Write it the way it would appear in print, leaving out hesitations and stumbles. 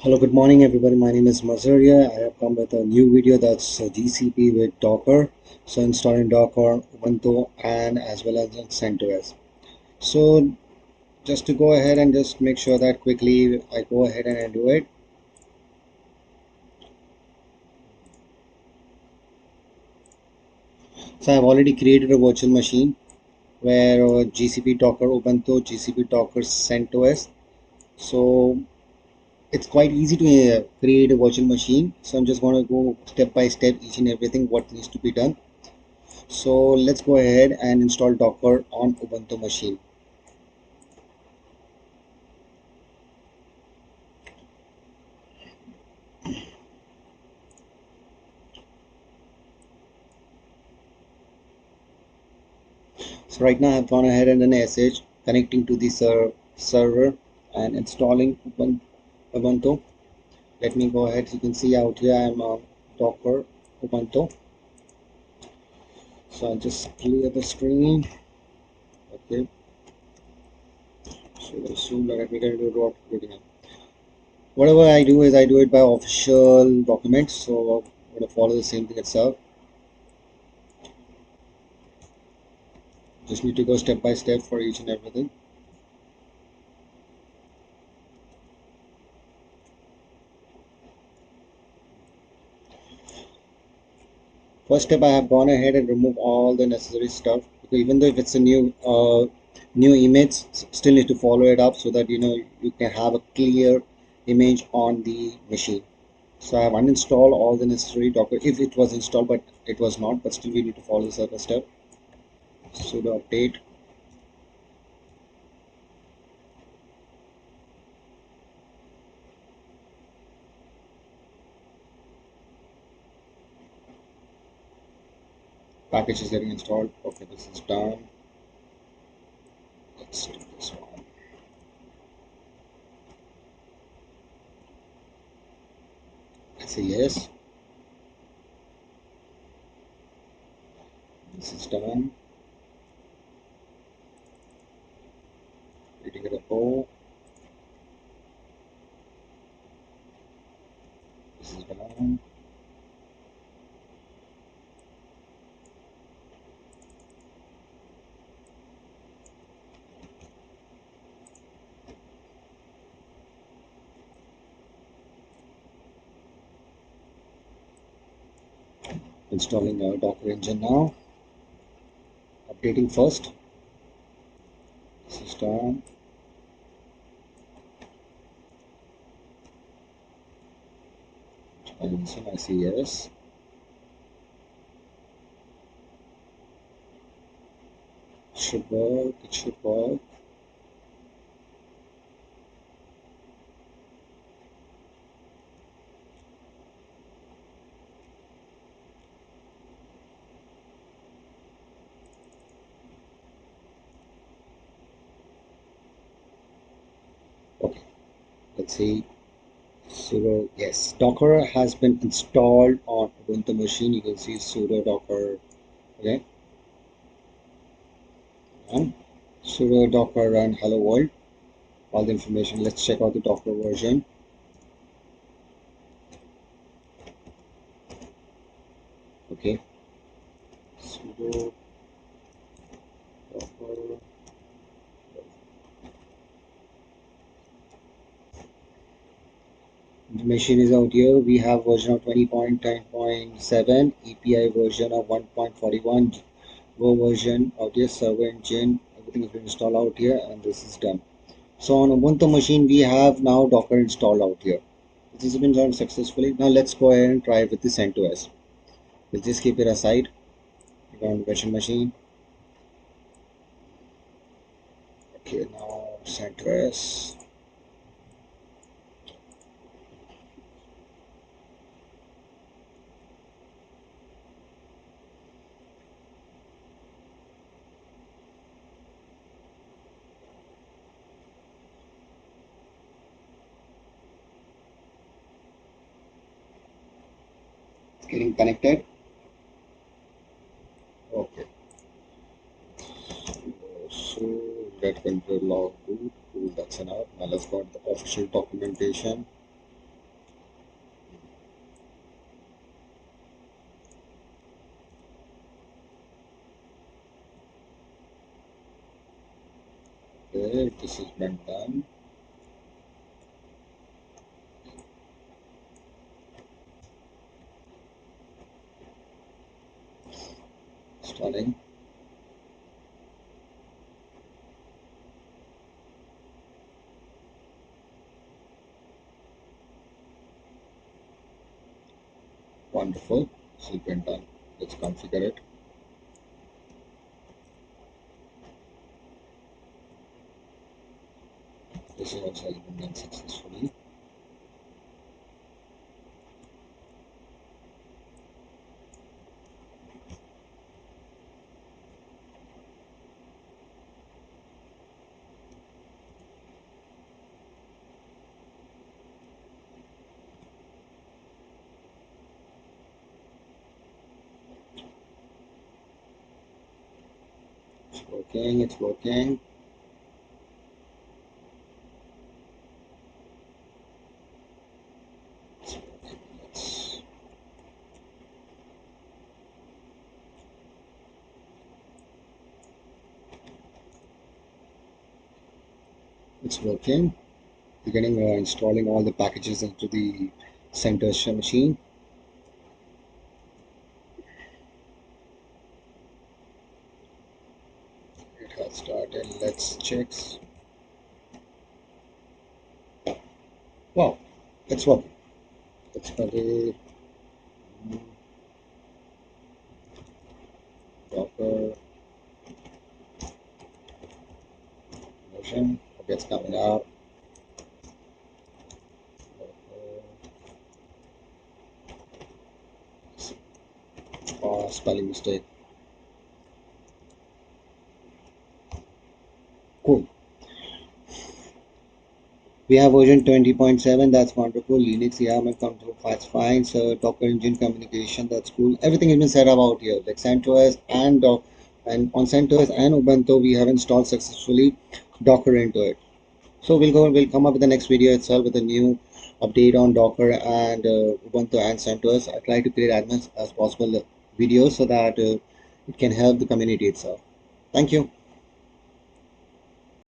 Hello, good morning everybody. My name is Mazaria. I have come with a new video that's GCP with Docker. So installing Docker, Ubuntu, and as well as CentOS. So just to go ahead and just make sure that quickly I go ahead and I do it. So I've already created a virtual machine where GCP Docker Ubuntu, GCP Docker CentOS. So it's quite easy to create a virtual machine. So I'm just going to go step by step each and everything what needs to be done. So let's go ahead and install Docker on Ubuntu machine. So right now I've gone ahead and done a SH connecting to the server and installing Ubuntu. Let me go ahead. You can see out here I'm on Docker Ubuntu. So I'll just clear the screen. Okay. So soon let me get into root again. Whatever I do is I do it by official documents. So I'm going to follow the same thing itself. Just need to go step by step for each and everything. First step, I have gone ahead and removed all the necessary stuff, because even though if it's a new image, still need to follow it up so that you can have a clear image on the machine. So I have uninstalled all the necessary Docker if it was installed, but it was not. But still, we need to follow the other step. Sudo update. Package is getting installed. Okay, this is done. Let's do this one. I say yes. This is done. Reading it up. This is done. Installing our Docker engine now. Updating first. This is done. And so I say yes. Should work. It should work. Okay. Let's see. Sudo. Yes. Docker has been installed on Ubuntu machine. You can see sudo docker. Okay. And sudo docker run hello world. All the information. Let's check out the Docker version. Okay. Sudo docker. The machine is out here. We have version of 20.10.7, API version of 1.41, Go version out here, server engine, everything is been installed out here, and this is done. So on Ubuntu machine, we have now Docker installed out here. This has been done successfully. Now let's go ahead and try with the CentOS. We'll just keep it aside. Go on the virtual machine. Okay, now CentOS. It's getting connected. Okay. So let control log root. Cool, that's enough. Now let's go to the official documentation. This has been done. Installing. Wonderful. This has been done. Let's configure it. This is also has been done successfully. It's working. It's working. It's working. Beginning installing all the packages into the CentOS machine. It has started. Let's check. Wow, it's working. It's very Docker version. Okay, it's coming up. Oh, spelling mistake. Cool. We have version 20.7. That's wonderful. Linux, yeah, my control files fine. So Docker engine communication, that's cool. Everything has been set up out here, like CentOS and on CentOS and Ubuntu, we have installed successfully Docker into it. So we'll come up with the next video itself with a new update on Docker and Ubuntu and CentOS. I try to create as much as possible videos so that it can help the community itself. Thank you.